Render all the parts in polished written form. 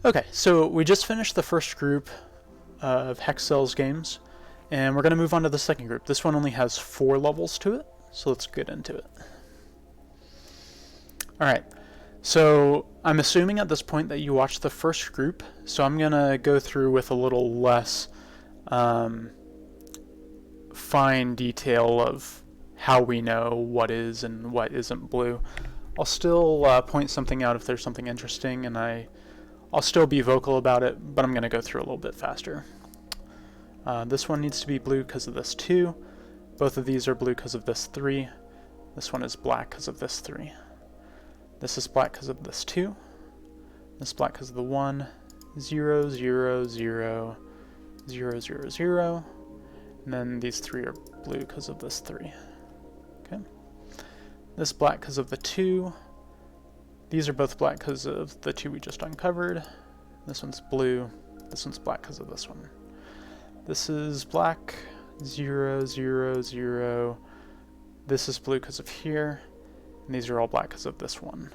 Okay, so we just finished the first group of Hexcells games, and we're going to move on to the second group. This one only has 4 levels to it, so let's get into it. Alright, so I'm assuming at this point that you watched the first group, so I'm going to go through with a little less fine detail of how we know what is and what isn't blue. I'll still point something out if there's something interesting, and I'll still be vocal about it, but I'm going to go through a little bit faster. This one needs to be blue because of this 2. Both of these are blue because of this 3. This one is black because of this 3. This is black because of this 2. This is black because of the 1, 0, 0, 0, 0, 0, 0. And then these 3 are blue because of this 3. Okay. This is black because of the 2. These are both black because of the 2 we just uncovered. This one's blue. This one's black because of this one. This is black, 0, 0, 0. This is blue because of here. And these are all black because of this one.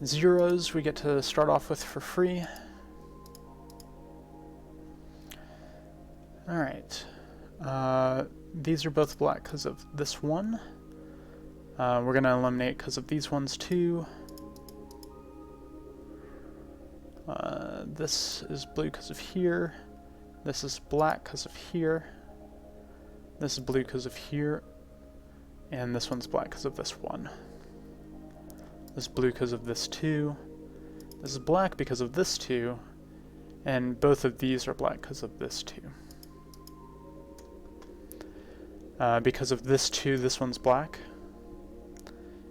Zeros we get to start off with for free. Alright, these are both black because of this one. We're going to eliminate because of these ones too. This is blue because of here. This is black because of here. This is blue because of here. And this one's black because of this one. This is blue because of this 2. This is black because of this 2. And both of these are black because of this 2. Because of this 2, this one's black.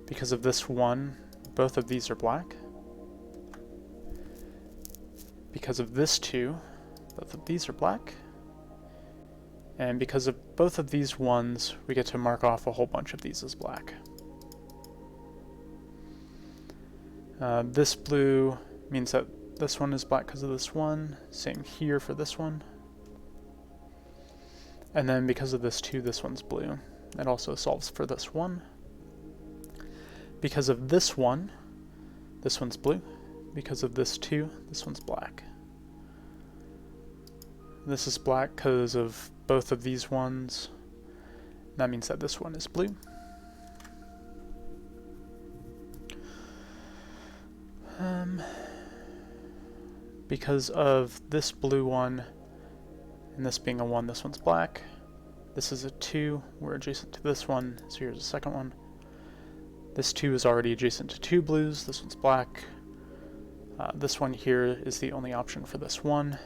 Because of this 1, both of these are black. Because of this 2, both of these are black. And because of both of these 1s, we get to mark off a whole bunch of these as black. This blue means that this one is black because of this 1. Same here for this one. And then because of this 2, this one's blue. It also solves for this 1. Because of this 1, this one's blue. Because of this 2, this one's black. This is black because of both of these ones. That means that this one is blue. Because of this blue one, and this being a 1, this one's black. This is a 2, we're adjacent to this one, so here's the second one. This 2 is already adjacent to 2 blues, this one's black. This one here is the only option for this 1.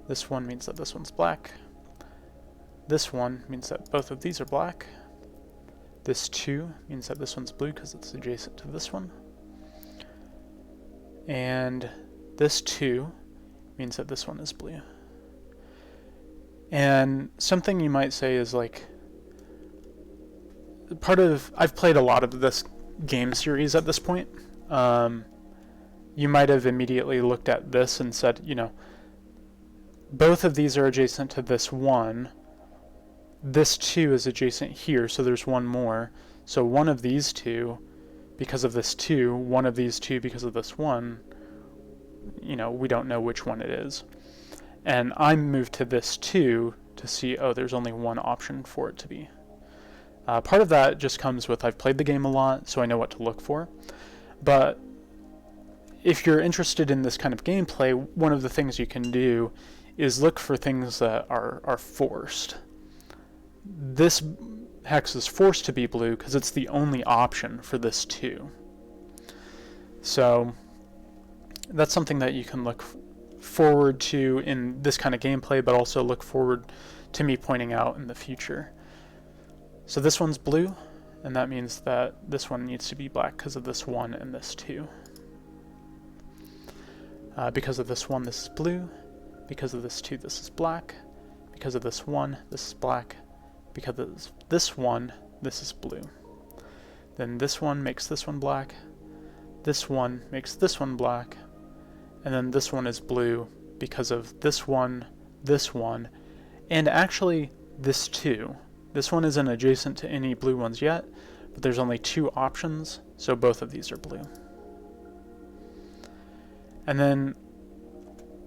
This one means that this one's black. This one means that both of these are black. This 2 means that this one's blue because it's adjacent to this one. And this 2 means that this one is blue. And something you might say is like, I've played a lot of this game series at this point. You might have immediately looked at this and said, you know, both of these are adjacent to this 1. This 2 is adjacent here, so there's 1 more. So one of these 2, because of this 2, one of these 2 because of this 1, you know, we don't know which one it is. And I moved to this 2 to see, oh, there's only 1 option for it to be. Part of that just comes with I've played the game a lot, so I know what to look for. But if you're interested in this kind of gameplay, one of the things you can do is look for things that are forced. This hex is forced to be blue because it's the only option for this 2. So that's something that you can look forward to in this kind of gameplay, but also look forward to me pointing out in the future. So this one's blue, and that means that this one needs to be black because of this 1 and this 2. Because of this 1, this is blue. Because of this 2, this is black. Because of this 1, this is black. Because of this 1, this is blue. Then this one makes this one black. This one makes this one black. And then this one is blue because of this one, and actually this 2. This one isn't adjacent to any blue ones yet, but there's only 2 options, so both of these are blue. And then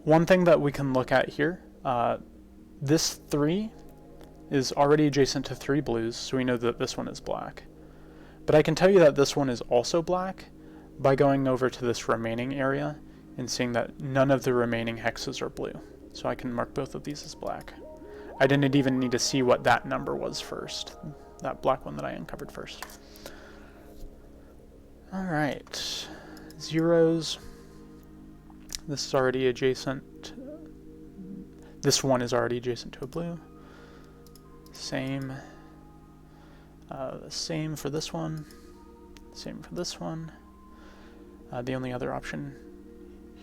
one thing that we can look at here, this 3 is already adjacent to 3 blues, so we know that this one is black. But I can tell you that this one is also black by going over to this remaining area and seeing that none of the remaining hexes are blue. So I can mark both of these as black. I didn't even need to see what that number was first, that black one that I uncovered first. Alright, zeros. This is already adjacent. This one is already adjacent to a blue. Same. Same for this one. Same for this one. The only other option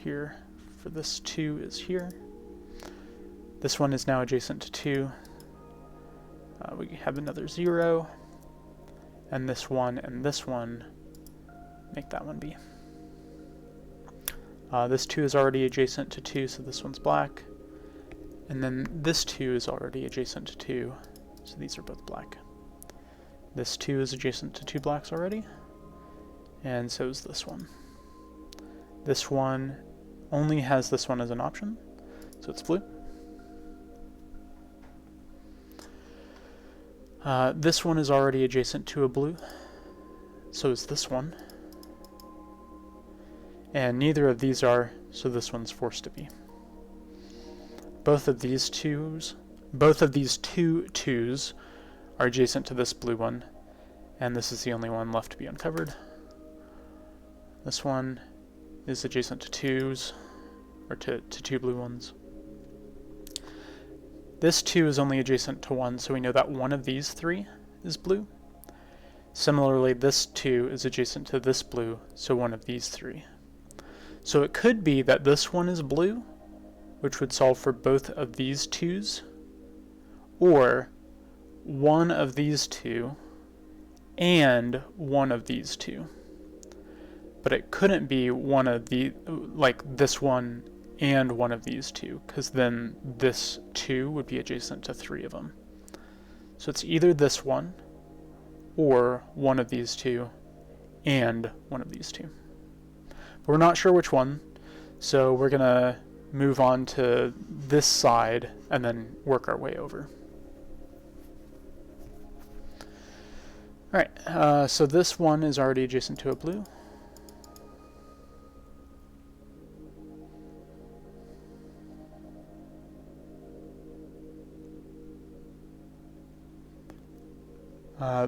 here for this 2 is here. This one is now adjacent to 2. We have another 0. And this one make that one be. This 2 is already adjacent to 2, so this one's black. And then this 2 is already adjacent to 2, so these are both black. This 2 is adjacent to 2 blacks already, and so is this one. This one only has this one as an option, so it's blue. This one is already adjacent to a blue, so is this one. And neither of these are, so this one's forced to be. Both of these two 2s are adjacent to this blue one, and this is the only one left to be uncovered. This one is adjacent to 2s, or to 2 blue ones. This 2 is only adjacent to 1, so we know that one of these 3 is blue. Similarly, this 2 is adjacent to this blue, so one of these 3. So it could be that this one is blue, which would solve for both of these 2s, or one of these 2 and one of these 2. But it couldn't be one of the, like this one and one of these 2, because then this 2 would be adjacent to 3 of them. So it's either this one or one of these 2 and one of these 2. But we're not sure which one, so we're going to move on to this side and then work our way over. Alright, so this one is already adjacent to a blue.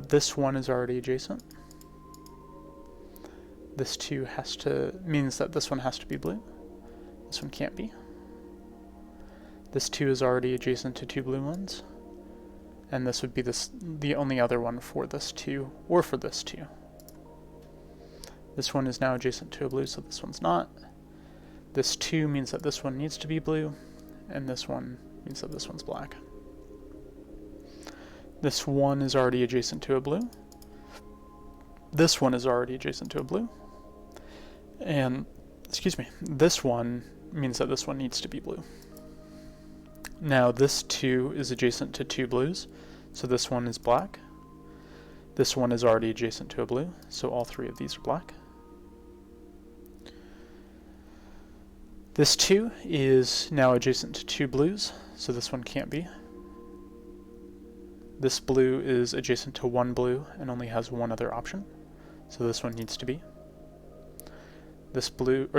This one is already adjacent. This 2 means that this one has to be blue. This one can't be. This 2 is already adjacent to 2 blue ones. And this would be the only other one for this 2, or for this 2. This one is now adjacent to a blue, so this one's not. This 2 means that this one needs to be blue, and this one means that this one's black. This 1 is already adjacent to a blue. This one is already adjacent to a blue. And, excuse me, this one means that this one needs to be blue. Now this 2 is adjacent to 2 blues, so this one is black. This one is already adjacent to a blue, so all 3 of these are black. This 2 is now adjacent to 2 blues, so this one can't be. This blue is adjacent to 1 blue and only has one other option, so this one needs to be. This 2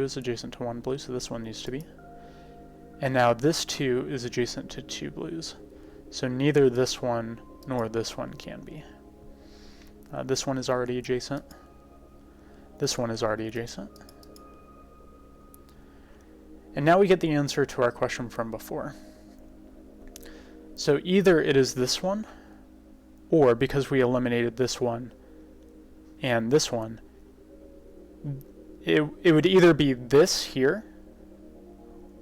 is adjacent to 1 blue, so this one needs to be. And now this 2 is adjacent to 2 blues, so neither this one nor this one can be. This one is already adjacent. This one is already adjacent. And now we get the answer to our question from before. So either it is this one, or because we eliminated this one and this one, it would either be this here,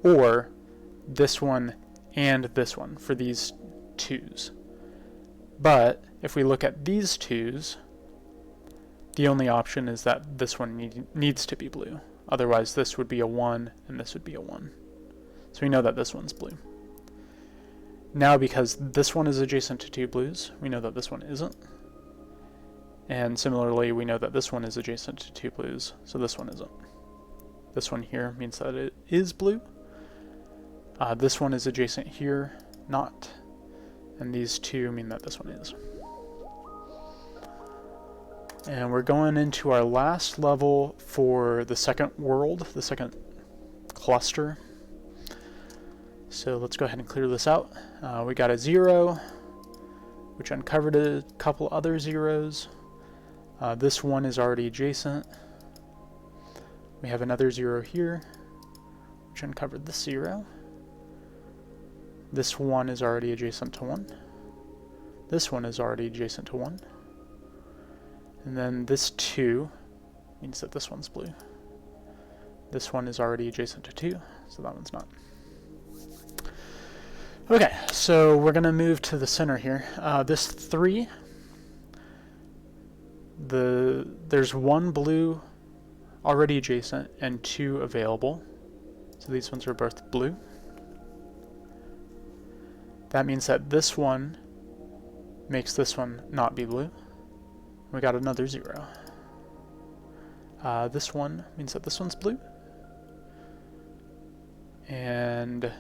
or this one and this one for these 2s. But if we look at these 2s, the only option is that this one needs to be blue. Otherwise this would be a 1 and this would be a 1. So we know that this one's blue. Now because this one is adjacent to 2 blues, we know that this one isn't. And similarly, we know that this one is adjacent to 2 blues, so this one isn't. This one here means that it is blue. This one is adjacent here, not. And these two mean that this one is. And we're going into our last level for the second world, the second cluster. So let's go ahead and clear this out. We got a 0, which uncovered a couple other zeros. This one is already adjacent. We have another 0 here, which uncovered this 0. This one is already adjacent to 1. This one is already adjacent to 1. And then this 2 means that this one's blue. This one is already adjacent to 2, so that one's not. Okay, so we're going to move to the center here. This 3, there's 1 blue already adjacent and 2 available. So these ones are both blue. That means that this one makes this one not be blue. We got another 0. This one means that this one's blue. And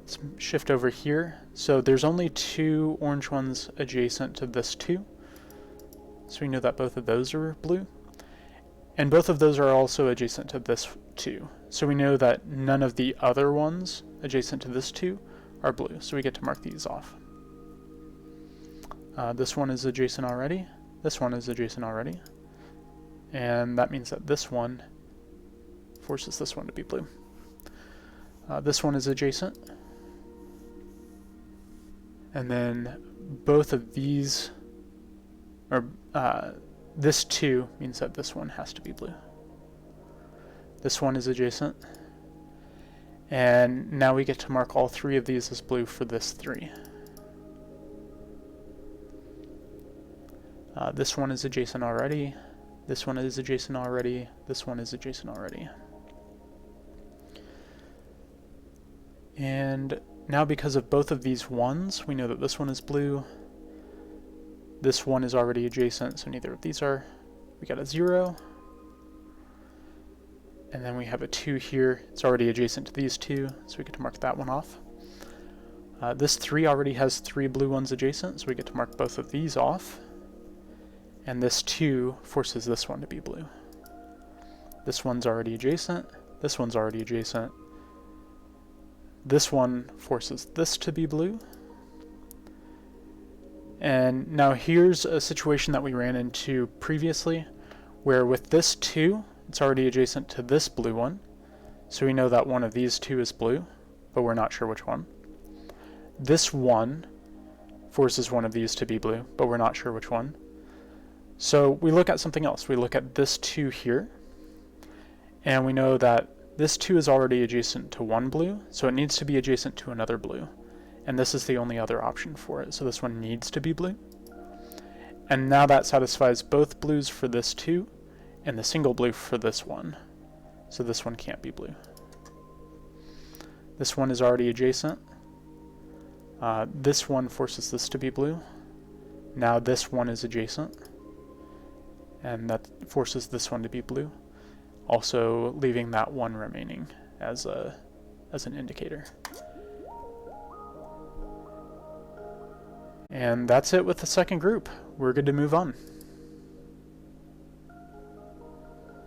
let's shift over here. So there's only 2 orange ones adjacent to this 2. So we know that both of those are blue. And both of those are also adjacent to this 2. So we know that none of the other ones adjacent to this 2 are blue. So we get to mark these off. This one is adjacent already. This one is adjacent already. And that means that this one forces this one to be blue. This one is adjacent. And then both of these, or this 2 means that this one has to be blue. This one is adjacent. And now we get to mark all 3 of these as blue for this 3. This one is adjacent already. This one is adjacent already. This one is adjacent already. And now because of both of these 1s, we know that this one is blue. This one is already adjacent, so neither of these are. We got a 0. And then we have a 2 here. It's already adjacent to these 2, so we get to mark that one off. This 3 already has 3 blue ones adjacent, so we get to mark both of these off. And this 2 forces this one to be blue. This one's already adjacent. This one's already adjacent. This one forces this to be blue. And now here's a situation that we ran into previously, where with this 2, it's already adjacent to this blue one. So we know that one of these 2 is blue, but we're not sure which one. This 1 forces one of these to be blue, but we're not sure which one. So we look at something else. We look at this 2 here, and we know that this 2 is already adjacent to 1 blue, so it needs to be adjacent to another blue. And this is the only other option for it, so this one needs to be blue. And now that satisfies both blues for this 2, and the single blue for this one. So this one can't be blue. This one is already adjacent. This one forces this to be blue. Now this one is adjacent, and that forces this one to be blue, also leaving that one remaining as an indicator. And that's it with the second group. We're good to move on.